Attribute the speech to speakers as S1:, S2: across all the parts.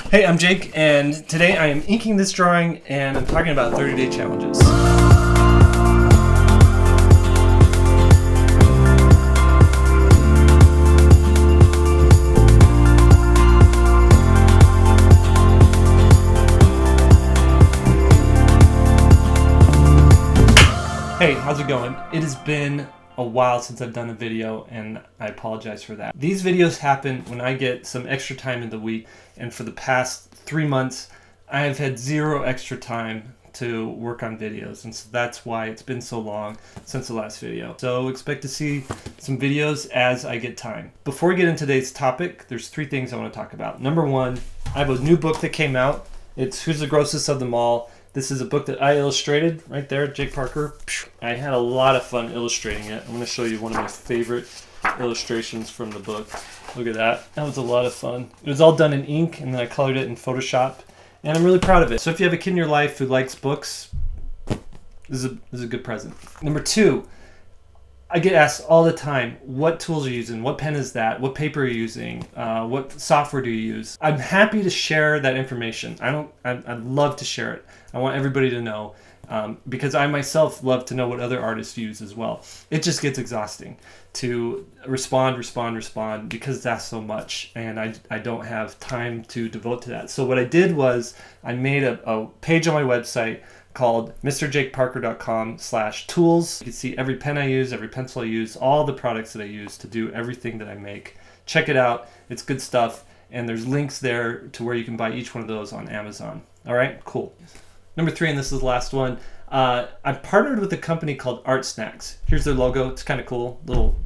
S1: Hey, I'm Jake, and today I am inking this drawing, and I'm talking about 30-day challenges. Hey, how's it going? It has been a while since I've done a video, and I apologize for that. These videos happen when I get some extra time in the week, and for the past 3 months, I have had zero extra time to work on videos, and so that's why it's been so long since the last video. So expect to see some videos as I get time. Before we get into today's topic, there's 3 things I want to talk about. Number 1, I have a new book that came out. It's Who's the Grossest of Them All? This is a book that I illustrated right there, Jake Parker. I had a lot of fun illustrating it. I'm going to show you one of my favorite illustrations from the book. Look at that. That was a lot of fun. It was all done in ink, and then I colored it in Photoshop, and I'm really proud of it. So if you have a kid in your life who likes books, this is a good present. Number 2, I get asked all the time, what tools are you using? What pen is that? What paper are you using? What software do you use? I'm happy to share that information. I'd love to share it. I want everybody to know, because I myself love to know what other artists use as well. It just gets exhausting to respond, because that's so much, and I don't have time to devote to that. So what I did was I made a page on my website called mrjakeparker.com/tools. You can see every pen I use, every pencil I use, all the products that I use to do everything that I make. Check it out. It's good stuff. And there's links there to where you can buy each one of those on Amazon. All right, cool. Number 3, and this is the last one. I partnered with a company called Art Snacks. Here's their logo. It's kind of cool. Little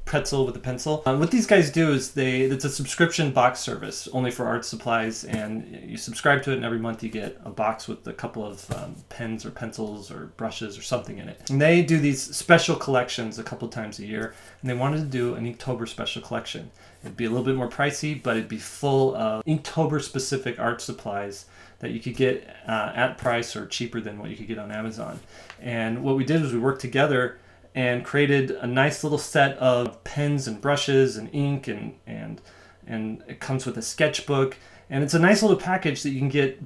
S1: pretzel with a pencil. What these guys do is it's a subscription box service only for art supplies, and you subscribe to it, and every month you get a box with a couple of pens or pencils or brushes or something in it. And they do these special collections a couple times a year, and they wanted to do an Inktober special collection. It'd be a little bit more pricey, but it'd be full of Inktober specific art supplies that you could get at price or cheaper than what you could get on Amazon. And what we did was we worked together and created a nice little set of pens and brushes and ink, and it comes with a sketchbook, and it's a nice little package that you can get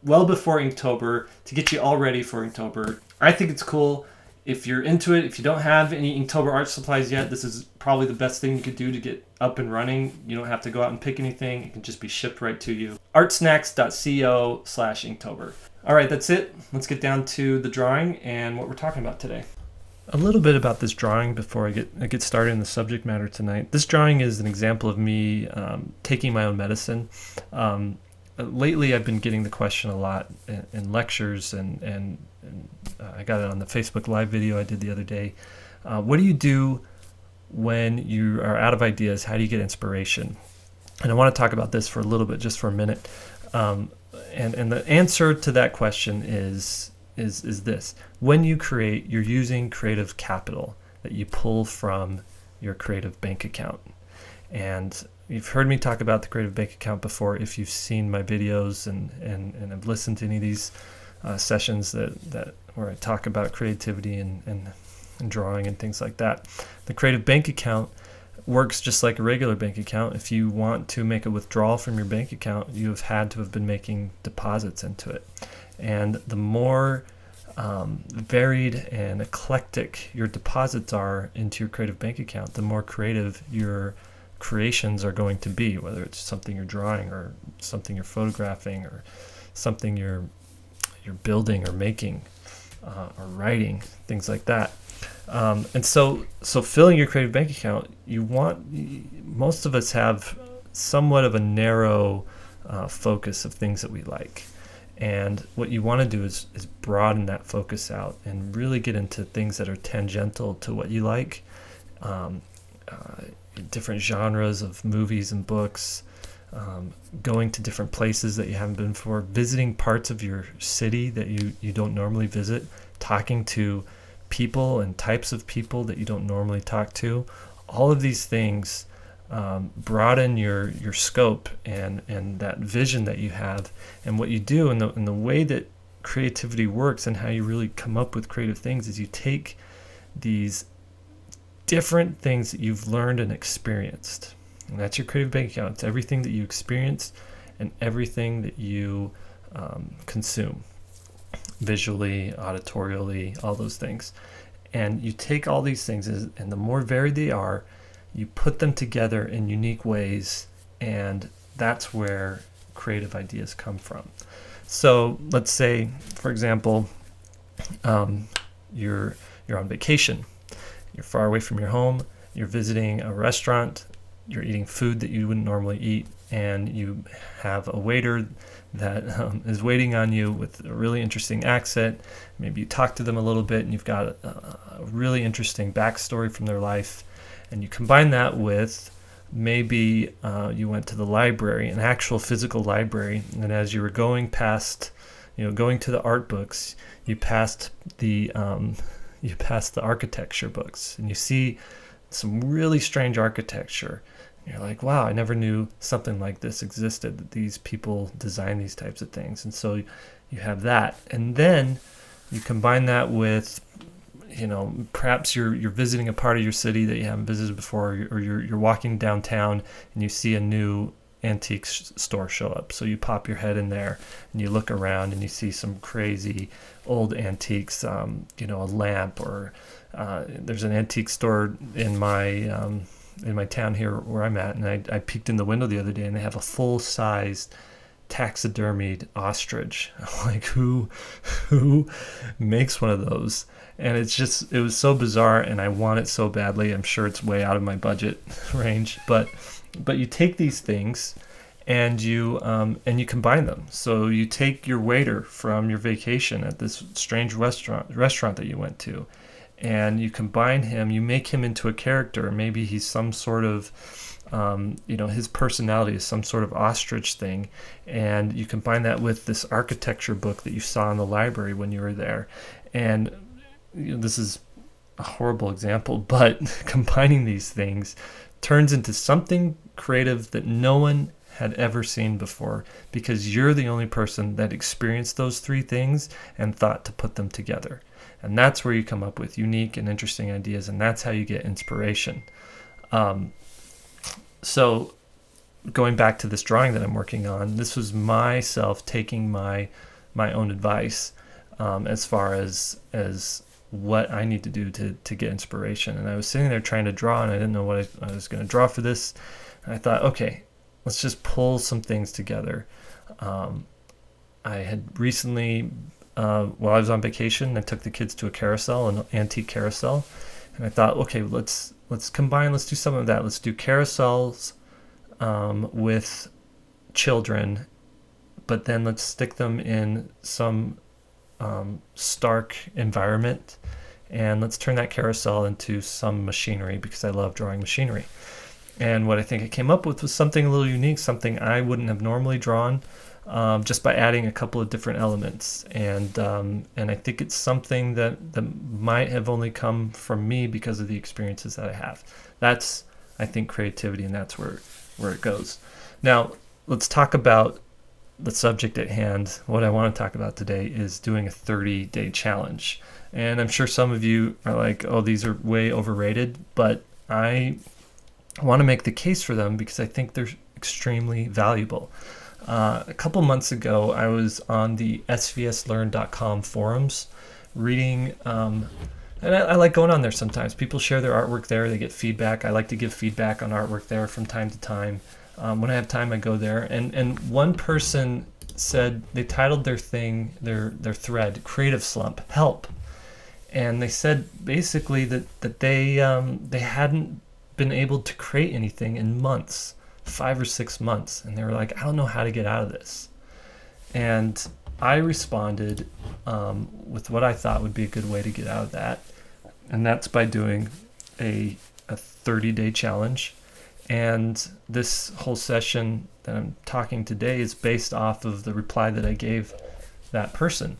S1: well before Inktober to get you all ready for Inktober. I think it's cool. If you're into it, if you don't have any Inktober art supplies yet, this is probably the best thing you could do to get up and running. You don't have to go out and pick anything. It can just be shipped right to you. artsnacks.co/Inktober. All right, that's it. Let's get down to the drawing and what we're talking about today. A little bit about this drawing before I get started in the subject matter tonight. This drawing is an example of me taking my own medicine. Lately, I've been getting the question a lot in lectures, and I got it on the Facebook Live video I did the other day. What do you do when you are out of ideas? How do you get inspiration? And I want to talk about this for a little bit, just for a minute. And the answer to that question is this. When you create, you're using creative capital that you pull from your creative bank account. And you've heard me talk about the creative bank account before if you've seen my videos and have listened to any of these sessions that where I talk about creativity and drawing and things like that. The creative bank account works just like a regular bank account. If you want to make a withdrawal from your bank account, you have had to have been making deposits into it. And the more varied and eclectic your deposits are into your creative bank account, the more creative your creations are going to be, whether it's something you're drawing or something you're photographing or something you're building or making or writing, things like that. And so filling your creative bank account, most of us have somewhat of a narrow focus of things that we like. And what you want to do is broaden that focus out and really get into things that are tangential to what you like, different genres of movies and books, going to different places that you haven't been before, visiting parts of your city that you don't normally visit, talking to people and types of people that you don't normally talk to. All of these things broaden your scope and that vision that you have, and what you do, and the way that creativity works and how you really come up with creative things is you take these different things that you've learned and experienced, and that's your creative bank account. It's everything that you experienced and everything that you consume, visually, auditorially, all those things. And you take all these things, and the more varied they are, you put them together in unique ways, and that's where creative ideas come from. So let's say, for example, you're on vacation, you're far away from your home, you're visiting a restaurant, you're eating food that you wouldn't normally eat, and you have a waiter that is waiting on you with a really interesting accent. Maybe you talk to them a little bit, and you've got a really interesting backstory from their life, and you combine that with maybe you went to the library, an actual physical library, and as you were going past, going to the art books, you passed the architecture books, and you see some really strange architecture. You're like, wow, I never knew something like this existed, that these people design these types of things. And so you have that. And then you combine that with, perhaps you're visiting a part of your city that you haven't visited before, or you're walking downtown and you see a new antique store show up. So you pop your head in there and you look around and you see some crazy old antiques, a lamp, or there's an antique store in my town here where I'm at, and I peeked in the window the other day, and they have a full-sized taxidermied ostrich. I'm like, who makes one of those? And it was so bizarre, and I want it so badly. I'm sure it's way out of my budget range, but you take these things and you combine them. So you take your waiter from your vacation at this strange restaurant that you went to, and you combine him, you make him into a character. Maybe he's some sort of, his personality is some sort of ostrich thing, and you combine that with this architecture book that you saw in the library when you were there. And this is a horrible example, but combining these things turns into something creative that no one had ever seen before, because you're the only person that experienced those three things and thought to put them together. And that's where you come up with unique and interesting ideas, and that's how you get inspiration. So going back to this drawing that I'm working on, this was myself taking my own advice as far as what I need to do to get inspiration. And I was sitting there trying to draw, and I didn't know what I was going to draw for this. And I thought, okay, let's just pull some things together. I had recently, while I was on vacation, I took the kids to a carousel, an antique carousel, and I thought, okay, let's combine, let's do some of that. Let's do carousels with children, but then let's stick them in some stark environment, and let's turn that carousel into some machinery, because I love drawing machinery. And what I think I came up with was something a little unique, something I wouldn't have normally drawn, just by adding a couple of different elements. And I think it's something that might have only come from me because of the experiences that I have. That's, I think, creativity, and that's where it goes. Now, let's talk about the subject at hand. What I want to talk about today is doing a 30-day challenge. And I'm sure some of you are like, oh, these are way overrated, but I want to make the case for them because I think they're extremely valuable. A couple months ago, I was on the svslearn.com forums reading, and I like going on there sometimes. People share their artwork there. They get feedback. I like to give feedback on artwork there from time to time. When I have time, I go there. And one person said, they titled their thread, Creative Slump, Help. And they said basically that they hadn't been able to create anything in months, 5 or 6 months. And they were like, I don't know how to get out of this. And I responded with what I thought would be a good way to get out of that. And that's by doing a 30-day challenge. And this whole session that I'm talking today is based off of the reply that I gave that person.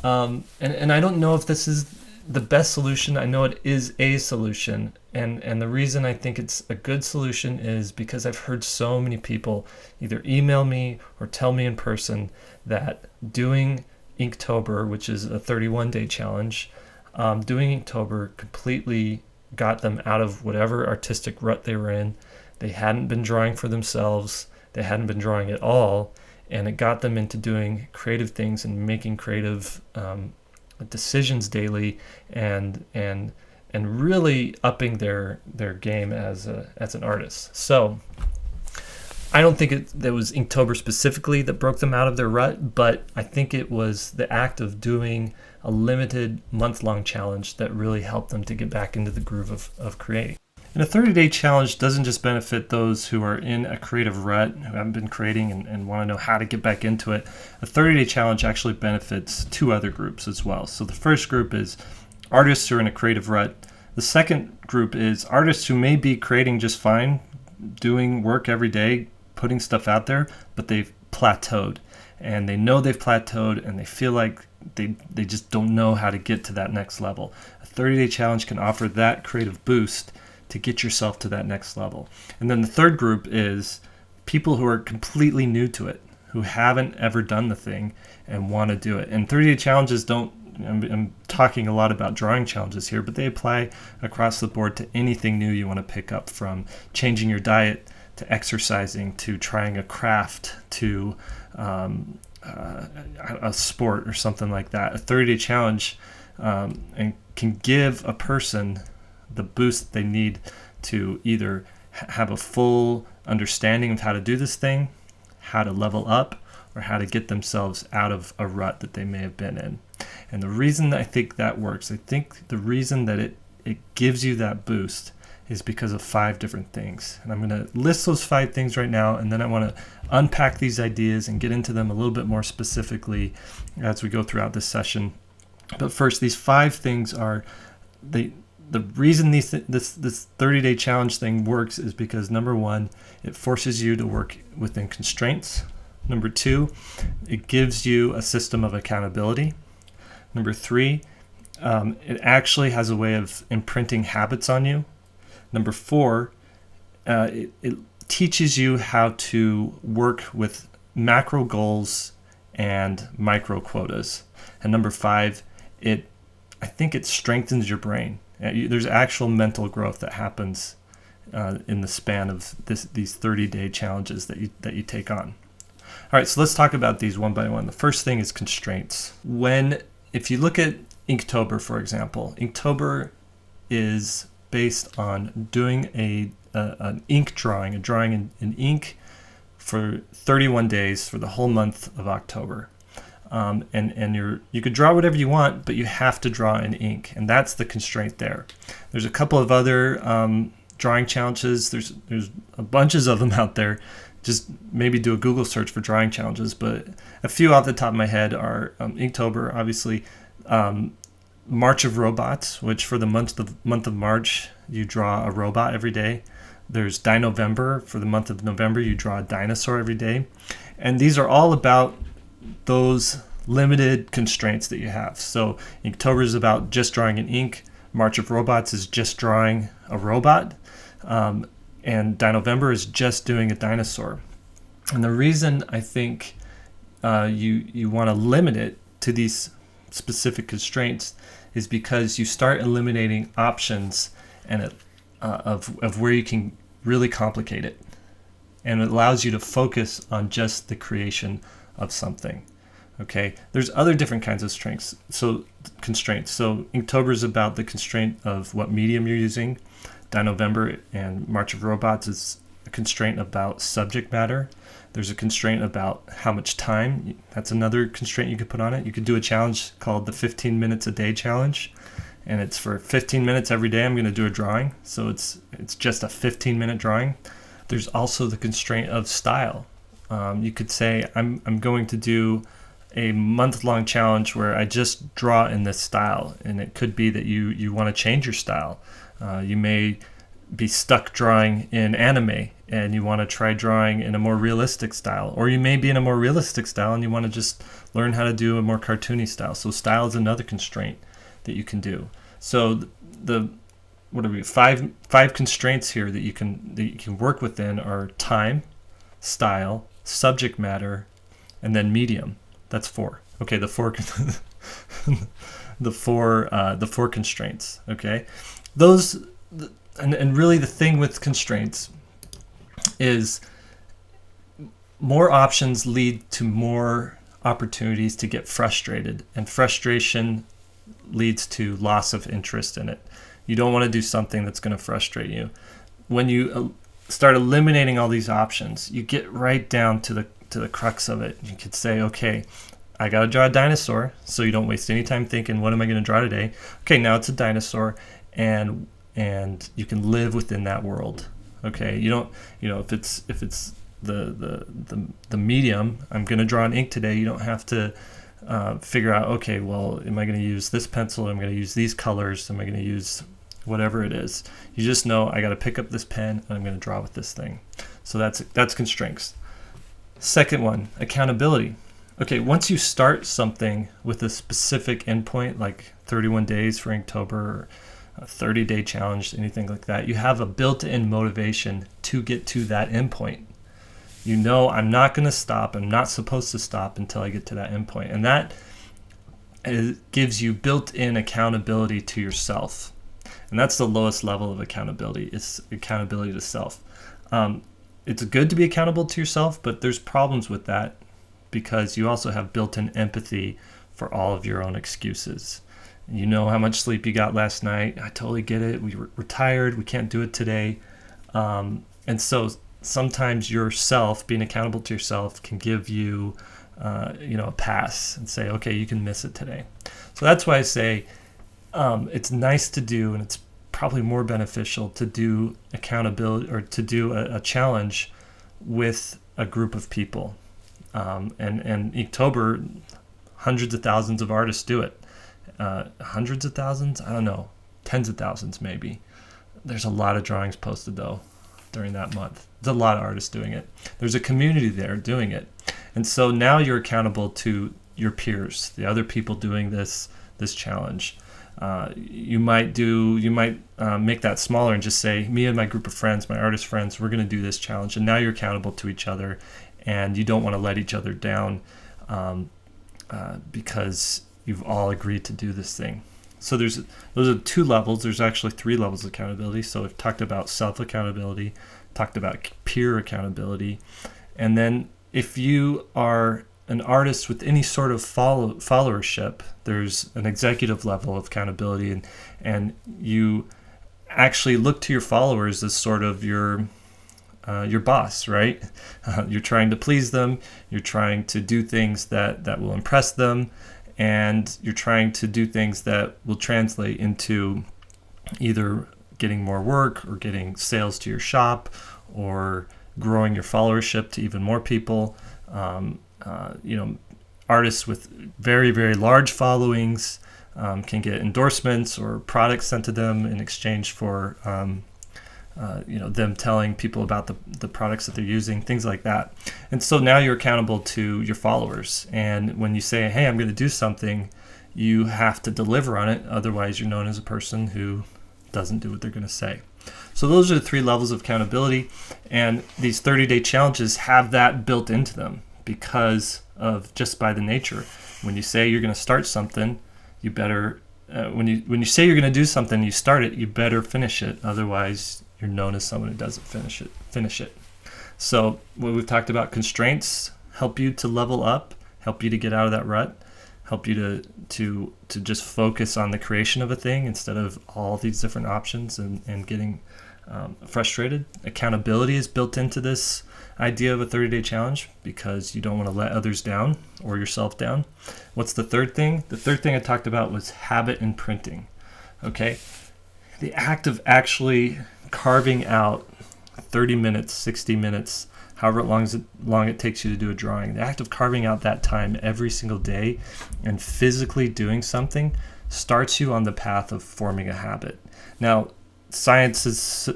S1: And I don't know if this is the best solution. I know it is a solution. And the reason I think it's a good solution is because I've heard so many people either email me or tell me in person that doing Inktober, which is a 31-day challenge, doing Inktober completely got them out of whatever artistic rut they were in. They hadn't been drawing for themselves. they hadn't been drawing at all, and it got them into doing creative things and making creative decisions daily, and really upping their game as an artist. So I don't think it was Inktober specifically that broke them out of their rut, but I think it was the act of doing a limited month-long challenge that really helped them to get back into the groove of creating. And a 30-day challenge doesn't just benefit those who are in a creative rut, who haven't been creating and want to know how to get back into it. A 30-day challenge actually benefits two other groups as well. So the first group is artists who are in a creative rut. The second group is artists who may be creating just fine, doing work every day, putting stuff out there, but they've plateaued. And they know they've plateaued, and they feel like they just don't know how to get to that next level. A 30-day challenge can offer that creative boost to get yourself to that next level. And then the third group is people who are completely new to it, who haven't ever done the thing and want to do it. And 30-day challenges don't, I'm talking a lot about drawing challenges here, but they apply across the board to anything new you want to pick up, from changing your diet to exercising to trying a craft to a sport or something like that. A 30-day challenge and can give a person the boost they need to either have a full understanding of how to do this thing, how to level up, or how to get themselves out of a rut that they may have been in. And the reason I think that works, I think the reason that it gives you that boost is because of 5 different things. And I'm going to list those 5 things right now, and then I want to unpack these ideas and get into them a little bit more specifically as we go throughout this session. But first, these 5 things are, the reason this 30-day challenge thing works is because, number 1, it forces you to work within constraints. Number 2, it gives you a system of accountability. Number 3, it actually has a way of imprinting habits on you. Number 4, it teaches you how to work with macro goals and micro quotas. And number 5, I think it strengthens your brain. There's actual mental growth that happens in the span of these 30-day challenges that you take on. All right, so let's talk about these one by one. The first thing is constraints. If you look at Inktober, for example, Inktober is based on doing an ink drawing, a drawing in ink for 31 days for the whole month of October. And you could draw whatever you want, but you have to draw in ink, and that's the constraint there. There's a couple of other drawing challenges. There's bunches of them out there. Just maybe do a Google search for drawing challenges, but a few off the top of my head are Inktober, obviously, March of Robots, which for the month of March, you draw a robot every day. There's November. For the month of November, you draw a dinosaur every day. And these are all about those limited constraints that you have. So Inktober is about just drawing in ink. March of Robots is just drawing a robot. And November is just doing a dinosaur. And the reason I think you want to limit it to these specific constraints is because you start eliminating options and of where you can really complicate it, and it allows you to focus on just the creation of something. Okay, there's other different kinds of constraints. So Inktober is about the constraint of what medium you're using. November and March of Robots is a constraint about subject matter. There's a constraint about how much time. That's another constraint you could put on it. You could do a challenge called the 15 minutes a day challenge, and it's for 15 minutes every day I'm going to do a drawing. So it's just a 15-minute drawing. There's also the constraint of style. You could say I'm going to do a month-long challenge where I just draw in this style, and it could be that you want to change your style. You may be stuck drawing in anime and you want to try drawing in a more realistic style, or you may be in a more realistic style and you want to just learn how to do a more cartoony style. So style is another constraint that you can do. So five constraints here that you can work within are time, style, subject matter, and then medium. That's 4. Okay, the four constraints. Okay, those. And really the thing with constraints is more options lead to more opportunities to get frustrated, and frustration leads to loss of interest in it. You don't want to do something that's going to frustrate you. When you start eliminating all these options, you get right down to the crux of it. You could say, okay, I got to draw a dinosaur, so you don't waste any time thinking, what am I going to draw today? Okay, now it's a dinosaur, and you can live within that world. Okay, you don't, if it's the medium, I'm going to draw an ink today. You don't have to figure out, okay, well, am I going to use this pencil? Am I going to use these colors? Am I going to use whatever it is? You just know I got to pick up this pen and I'm going to draw with this thing. So that's constraints. Second one, accountability. Okay, once you start something with a specific endpoint, like 31 days for Inktober, or a 30-day challenge, anything like that, you have a built-in motivation to get to that endpoint. You know, I'm not going to stop. I'm not supposed to stop until I get to that endpoint. And that gives you built-in accountability to yourself. And that's the lowest level of accountability. It's accountability to self. It's good to be accountable to yourself, but there's problems with that because you also have built-in empathy for all of your own excuses. You know how much sleep you got last night. I totally get it. We're tired. We can't do it today. And so sometimes yourself, being accountable to yourself, can give you, a pass and say, okay, you can miss it today. So that's why I say it's nice to do, and it's probably more beneficial to do accountability or to do a challenge with a group of people. And Inktober, hundreds of thousands of artists do it. Hundreds of thousands? I don't know. Tens of thousands maybe. There's a lot of drawings posted though during that month. There's a lot of artists doing it. There's a community there doing it. And so now you're accountable to your peers, the other people doing this challenge. You might make that smaller and just say, me and my group of friends, my artist friends, we're going to do this challenge. And now you're accountable to each other, and you don't want to let each other down because you've all agreed to do this thing. So those are 2 levels. There's actually 3 levels of accountability. So we've talked about self-accountability, talked about peer accountability, and then if you are an artist with any sort of followership, there's an executive level of accountability, and you actually look to your followers as sort of your boss, right? You're trying to please them. You're trying to do things that will impress them, and you're trying to do things that will translate into either getting more work or getting sales to your shop or growing your followership to even more people. Artists with very, very large followings can get endorsements or products sent to them in exchange for them telling people about the products that they're using, things like that. And so now you're accountable to your followers. And when you say, hey, I'm going to do something, you have to deliver on it. Otherwise, you're known as a person who doesn't do what they're going to say. So those are the 3 levels of accountability. And these 30-day challenges have that built into them because of just by the nature. When you say you're going to start something, you better, when you say you're going to do something, you start it, you better finish it. Otherwise, you're known as someone who doesn't finish it. So what we've talked about, constraints help you to level up, help you to get out of that rut, help you to just focus on the creation of a thing instead of all these different options and getting frustrated. Accountability is built into this idea of a 30-day challenge because you don't want to let others down or yourself down. What's the third thing? The third thing I talked about was habit imprinting. Okay, the act of actually carving out 30 minutes, 60 minutes, however long it takes you to do a drawing, the act of carving out that time every single day and physically doing something starts you on the path of forming a habit. Now, science has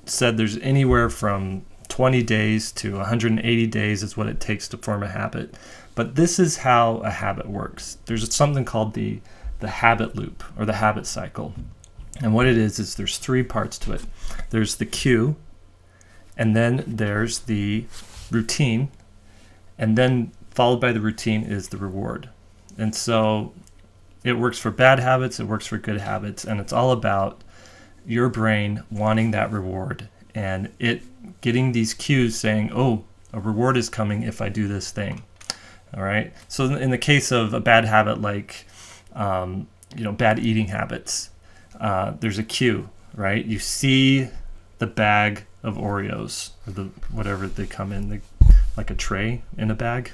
S1: said there's anywhere from 20 days to 180 days is what it takes to form a habit. But this is how a habit works. There's something called the habit loop or the habit cycle. And what it is there's 3 parts to it. There's the cue, and then there's the routine, and then followed by the routine is the reward. And so it works for bad habits, it works for good habits, and it's all about your brain wanting that reward and it getting these cues saying, oh, A reward is coming if I do this thing. All right. So in the case of a bad habit like, bad eating habits, there's a cue, right? You see the bag of Oreos, or whatever they come in, like a tray in a bag.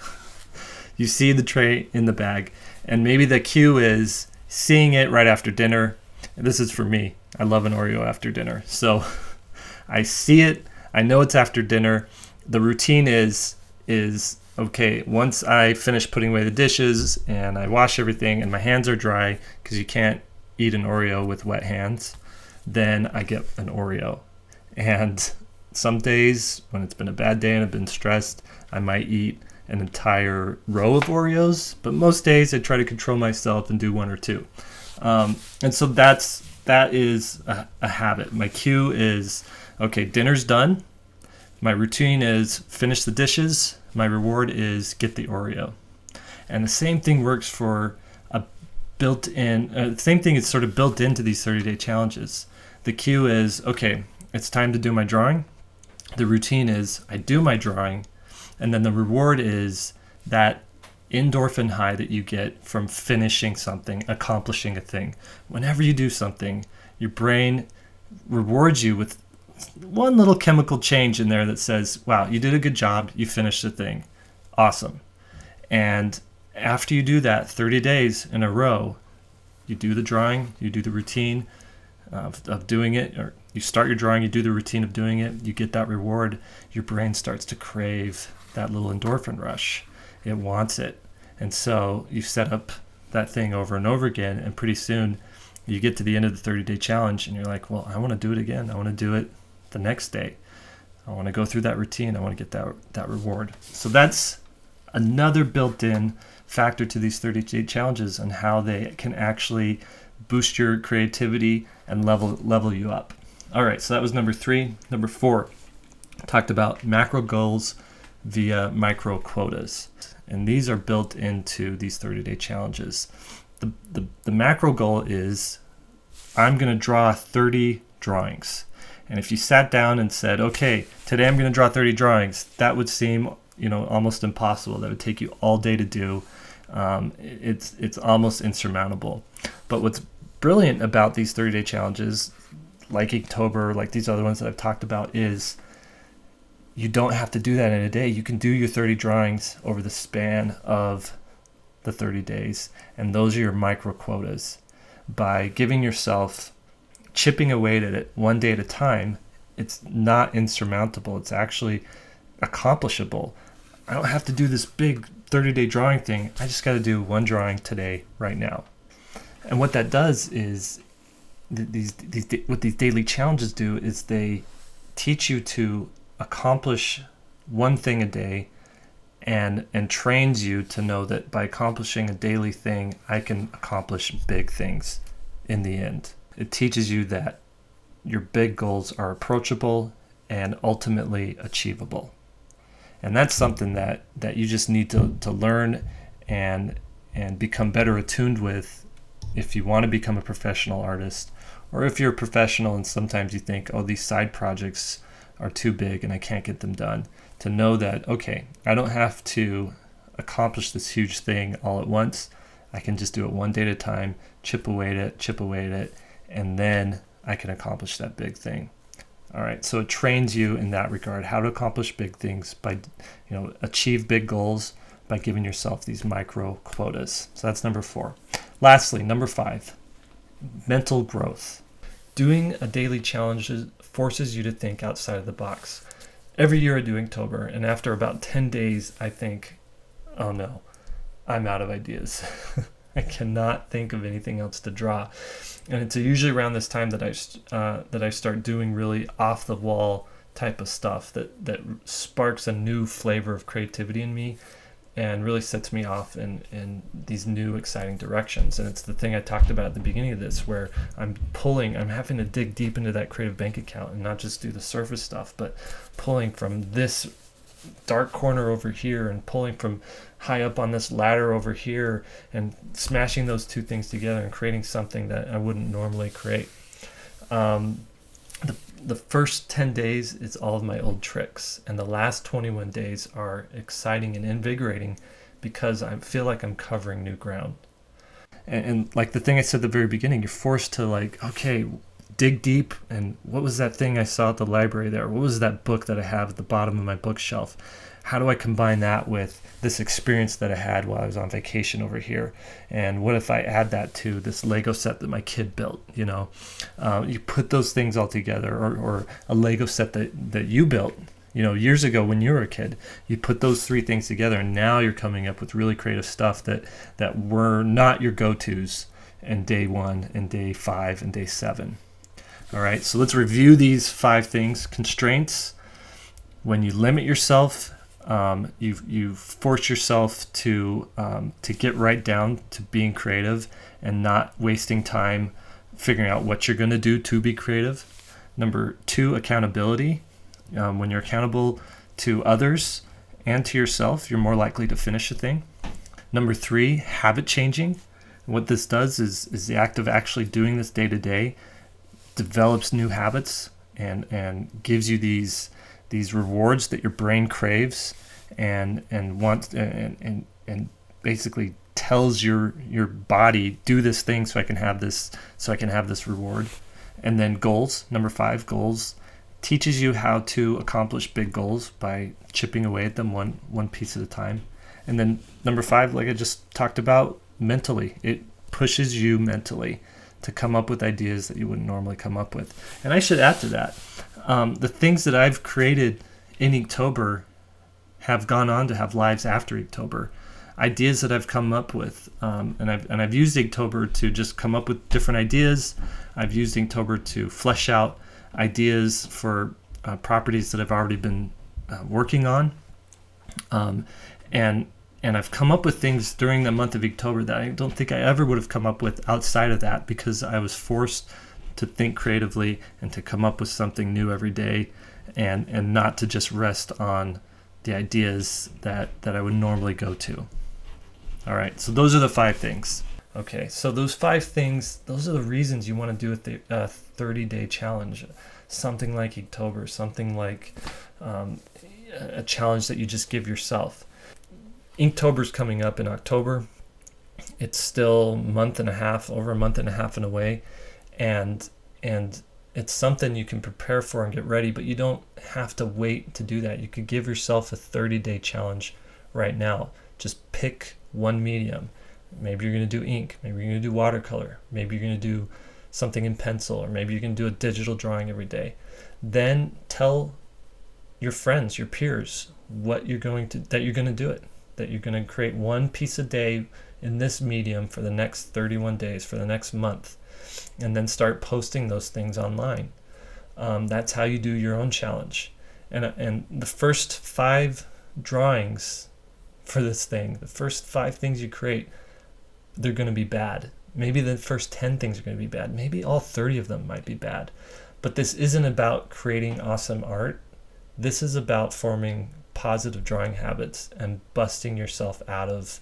S1: You see the tray in the bag, and maybe the cue is seeing it right after dinner. This is for me. I love an Oreo after dinner. So I see it. I know it's after dinner. The routine is okay, once I finish putting away the dishes and I wash everything and my hands are dry, because you can't eat an Oreo with wet hands, then I get an Oreo. And some days when it's been a bad day and I've been stressed, I might eat an entire row of Oreos, but most days I try to control myself and do one or two. And so that is a habit. My cue is, okay, dinner's done. My routine is finish the dishes. My reward is get the Oreo. And the same thing works for same thing is sort of built into these 30-day challenges. The cue is, okay, it's time to do my drawing. The routine is I do my drawing. And then the reward is that endorphin high that you get from finishing something, accomplishing a thing. Whenever you do something, your brain rewards you with one little chemical change in there that says, wow, you did a good job, you finished the thing. Awesome. And after you do that 30 days in a row, you do the drawing, you do the routine of doing it, or you start your drawing, you do the routine of doing it, you get that reward, your brain starts to crave that little endorphin rush. It wants it. And so you set up that thing over and over again, and pretty soon you get to the end of the 30-day challenge and you're like, well, I want to do it again. I want to do it the next day. I want to go through that routine. I want to get that reward. So that's another built-in factor to these 30-day challenges and how they can actually boost your creativity and level you up. All right, so that was number 3. Number 4, talked about macro goals via micro quotas. And these are built into these 30-day challenges. The macro goal is I'm going to draw 30 drawings. And if you sat down and said, okay, today I'm going to draw 30 drawings, that would seem, almost impossible. That would take you all day to do. It's almost insurmountable. But what's brilliant about these 30-day challenges, like Inktober, like these other ones that I've talked about, is you don't have to do that in a day. You can do your 30 drawings over the span of the 30 days. And those are your micro quotas. By giving yourself, chipping away at it one day at a time, it's not insurmountable. It's actually accomplishable. I don't have to do this big 30-day drawing thing. I just got to do one drawing today, right now. And what that does is, what these daily challenges do is they teach you to accomplish one thing a day, and trains you to know that by accomplishing a daily thing, I can accomplish big things in the end. It teaches you that your big goals are approachable and ultimately achievable. And that's something that you just need to learn and become better attuned with if you want to become a professional artist, or if you're a professional and sometimes you think, oh, these side projects are too big and I can't get them done. To know that, okay, I don't have to accomplish this huge thing all at once. I can just do it one day at a time, chip away at it, and then I can accomplish that big thing. All right, so it trains you in that regard, how to accomplish big things by, achieve big goals by giving yourself these micro quotas. So that's number 4. Lastly, number 5, mental growth. Doing a daily challenge forces you to think outside of the box. Every year I do Inktober, and after about 10 days, I think, oh no, I'm out of ideas. I cannot think of anything else to draw. And it's usually around this time that I start doing really off-the-wall type of stuff that sparks a new flavor of creativity in me and really sets me off in these new exciting directions. And it's the thing I talked about at the beginning of this, where I'm having to dig deep into that creative bank account and not just do the surface stuff, but pulling from this dark corner over here and pulling from high up on this ladder over here and smashing those two things together and creating something that I wouldn't normally create. the first 10 days is all of my old tricks, and the last 21 days are exciting and invigorating because I feel like I'm covering new ground. And like the thing I said at the very beginning, you're forced to like, okay, dig deep, and what was that thing I saw at the library there? What was that book that I have at the bottom of my bookshelf? How do I combine that with this experience that I had while I was on vacation over here? And what if I add that to this Lego set that my kid built? You put those things all together, or a Lego set that you built, years ago when you were a kid. You put those three things together, and now you're coming up with really creative stuff that were not your go-tos in day 1 and day 5 and day 7. All right, so let's review these 5 things. Constraints: when you limit yourself, you force yourself to get right down to being creative and not wasting time figuring out what you're going to do to be creative. Number 2, accountability. When you're accountable to others and to yourself, you're more likely to finish a thing. Number 3, habit changing. What this does is the act of actually doing this day to day develops new habits and gives you these rewards that your brain craves and wants and basically tells your body, do this thing so I can have this reward. And then goals. Number 5, goals teaches you how to accomplish big goals by chipping away at them one piece at a time. And then number 5, like I just talked about, mentally, it pushes you mentally to come up with ideas that you wouldn't normally come up with. And I should add to that, the things that I've created in Inktober have gone on to have lives after Inktober. Ideas that I've come up with, and I've used Inktober to just come up with different ideas. I've used Inktober to flesh out ideas for properties that I've already been working on, and I've come up with things during the month of Inktober that I don't think I ever would have come up with outside of that, because I was forced to think creatively and to come up with something new every day, and not to just rest on the ideas that I would normally go to. All right, so those are the 5 things. Okay, so those 5 things, those are the reasons you want to do the 30-day challenge. Something like Inktober, something like a challenge that you just give yourself. Inktober's coming up in October. It's still over a month and a half and away, and it's something you can prepare for and get ready, but you don't have to wait to do that. You could give yourself a 30-day challenge right now. Just pick one medium. Maybe you're going to do ink, maybe you're going to do watercolor, maybe you're going to do something in pencil, or maybe you can do a digital drawing every day. Then tell your friends, your peers, that you're going to do it, that you're going to create one piece a day in this medium for the next 31 days, for the next month, and then start posting those things online. That's how you do your own challenge. And the first 5 drawings for this thing, the first 5 things you create, they're going to be bad. Maybe the first 10 things are going to be bad. Maybe all 30 of them might be bad. But this isn't about creating awesome art. This is about forming positive drawing habits and busting yourself out of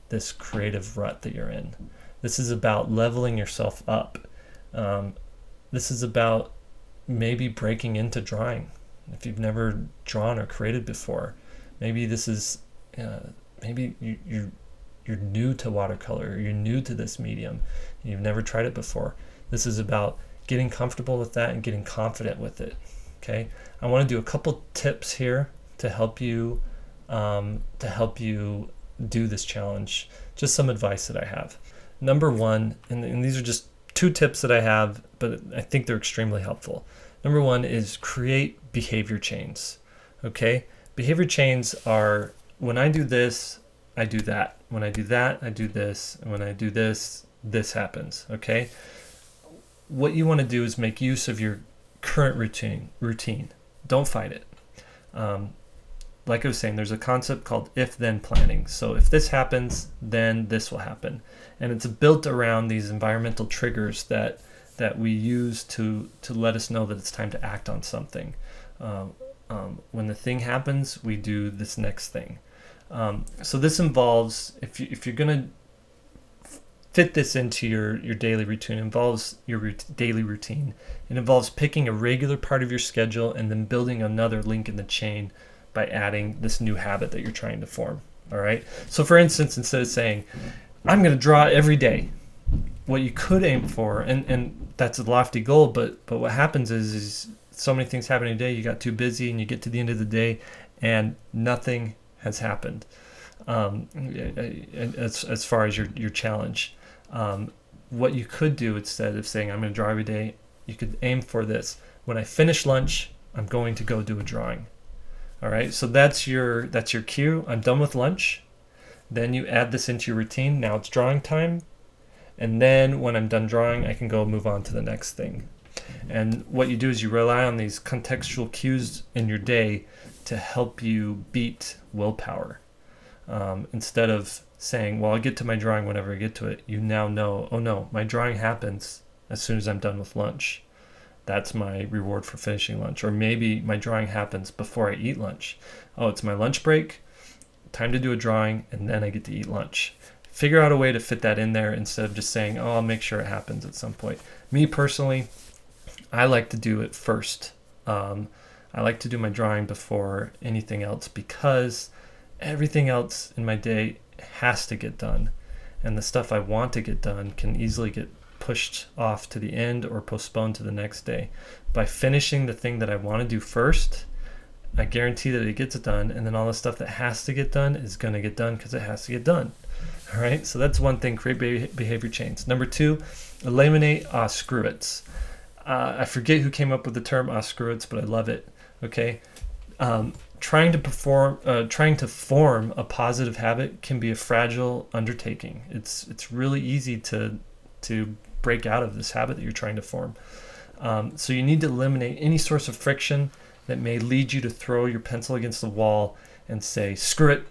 S1: this creative rut that you're in. This is about leveling yourself up. This is about maybe breaking into drawing. If you've never drawn or created before, maybe this is maybe you're new to watercolor, or you're new to this medium, and you've never tried it before. This is about getting comfortable with that and getting confident with it. Okay, I want to do a couple tips here to help you do this challenge. Just some advice that I have. Number 1, and these are just 2 tips that I have, but I think they're extremely helpful. Number 1 is create behavior chains. Okay, behavior chains are: when I do this, I do that. When I do that, I do this. And when I do this, this happens. Okay? What you want to do is make use of your current routine. Don't fight it. Like I was saying, there's a concept called if-then planning. So if this happens, then this will happen. And it's built around these environmental triggers that we use to let us know that it's time to act on something. When the thing happens, we do this next thing. So this involves, if you're going to fit this into your daily routine. It involves your daily routine. It involves picking a regular part of your schedule and then building another link in the chain by adding this new habit that you're trying to form. All right. So for instance, instead of saying, I'm going to draw every day, what you could aim for, and that's a lofty goal, but what happens is so many things happen in a day, you got too busy and you get to the end of the day and nothing has happened as far as your challenge. What you could do instead of saying, I'm going to draw every day, you could aim for this. When I finish lunch, I'm going to go do a drawing. All right, so that's your cue. I'm done with lunch. Then you add this into your routine. Now it's drawing time. And then when I'm done drawing, I can go move on to the next thing. And what you do is you rely on these contextual cues in your day to help you beat willpower. Instead of saying, well, I'll get to my drawing whenever I get to it, you now know, oh no, my drawing happens as soon as I'm done with lunch. That's my reward for finishing lunch. Or maybe my drawing happens before I eat lunch. Oh, it's my lunch break, time to do a drawing, and then I get to eat lunch. Figure out a way to fit that in there instead of just saying, oh, I'll make sure it happens at some point. Me personally, I like to do it first. I like to do my drawing before anything else because everything else in my day has to get done. And the stuff I want to get done can easily get pushed off to the end or postponed to the next day. By finishing the thing that I want to do first, I guarantee that it gets it done, and then all the stuff that has to get done is going to get done because it has to get done. All right, so that's one thing, create behavior chains. Number 2, eliminate screw it's. I forget who came up with the term screw it's, but I love it. Okay, trying to form a positive habit can be a fragile undertaking. It's really easy to break out of this habit that you're trying to form. So you need to eliminate any source of friction that may lead you to throw your pencil against the wall and say, screw it,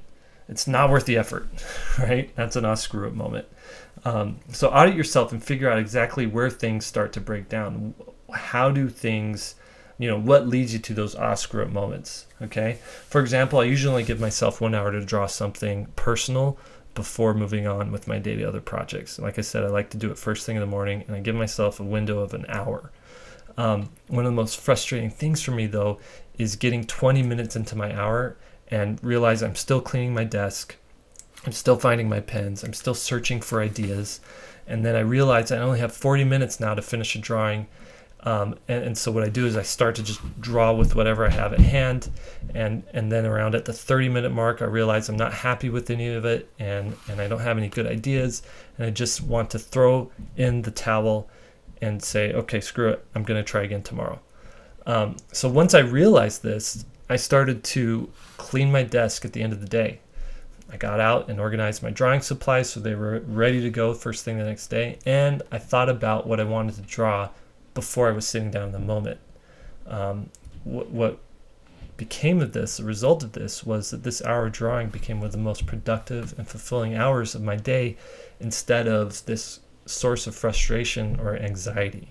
S1: it's not worth the effort, right? That's an screw it moment. So audit yourself and figure out exactly where things start to break down. How do things, what leads you to those screw it moments, okay? For example, I usually give myself 1 hour to draw something personal before moving on with my daily other projects. Like I said, I like to do it first thing in the morning, and I give myself a window of an hour. One of the most frustrating things for me, though, is getting 20 minutes into my hour and realize I'm still cleaning my desk, I'm still finding my pens, I'm still searching for ideas, and then I realize I only have 40 minutes now to finish a drawing. And so what I do is I start to just draw with whatever I have at hand, and then around at the 30-minute mark I realize I'm not happy with any of it, and I don't have any good ideas, and I just want to throw in the towel and say, okay, screw it, I'm going to try again tomorrow. So once I realized this, I started to clean my desk at the end of the day. I got out and organized my drawing supplies so they were ready to go first thing the next day, and I thought about what I wanted to draw before I was sitting down in the moment. What became of this, the result of this, was that this hour of drawing became one of the most productive and fulfilling hours of my day instead of this source of frustration or anxiety.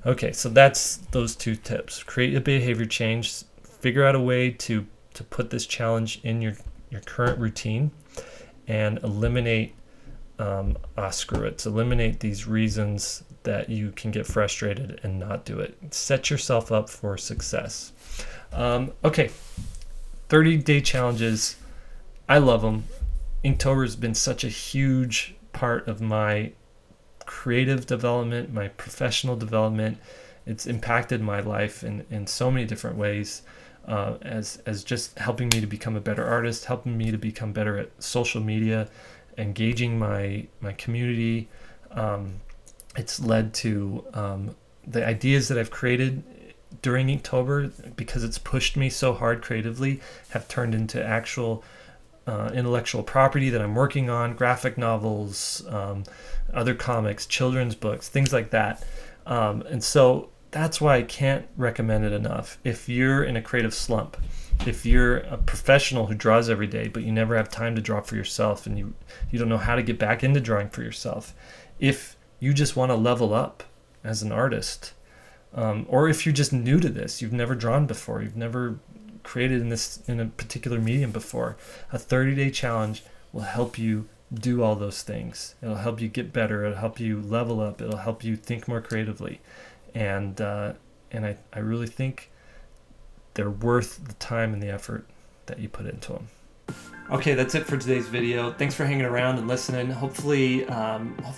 S1: Okay, so that's those 2 tips. Create a behavior change, figure out a way to put this challenge in your current routine, and eliminate screw it. Eliminate these reasons that you can get frustrated and not do it. Set yourself up for success. Okay, 30-day challenges. I love them. Inktober has been such a huge part of my creative development, my professional development. It's impacted my life in so many different ways, as just helping me to become a better artist, helping me to become better at social media, engaging my community. It's led to the ideas that I've created during Inktober, because it's pushed me so hard creatively, have turned into actual intellectual property that I'm working on, graphic novels, other comics, children's books, things like that. And so that's why I can't recommend it enough. If you're in a creative slump, if you're a professional who draws every day, but you never have time to draw for yourself, and you don't know how to get back into drawing for yourself, if you just want to level up as an artist, or if you're just new to this, you've never drawn before, you've never created in a particular medium before, a 30-day challenge will help you do all those things. It'll help you get better. It'll help you level up. It'll help you think more creatively. And I really think they're worth the time and the effort that you put into them. Okay, that's it for today's video. Thanks for hanging around and listening. Hopefully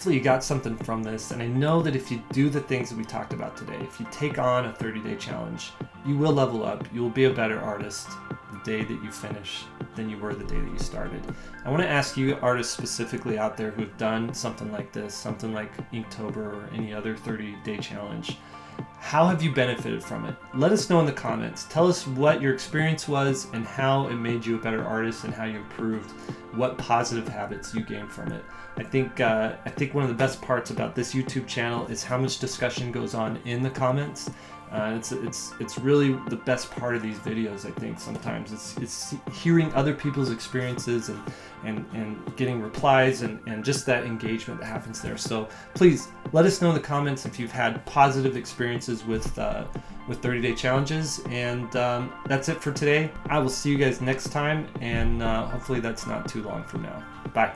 S1: you got something from this. And I know that if you do the things that we talked about today, if you take on a 30-day challenge, you will level up. You will be a better artist the day that you finish than you were the day that you started. I want to ask you artists specifically out there who have done something like this, something like Inktober or any other 30-day challenge. How have you benefited from it? Let us know in the comments. Tell us what your experience was and how it made you a better artist and how you improved, what positive habits you gained from it. I think one of the best parts about this YouTube channel is how much discussion goes on in the comments. It's really the best part of these videos. I think sometimes it's hearing other people's experiences and getting replies and just that engagement that happens there. So please let us know in the comments if you've had positive experiences with 30-day challenges. And that's it for today. I will see you guys next time, and hopefully that's not too long from now. Bye.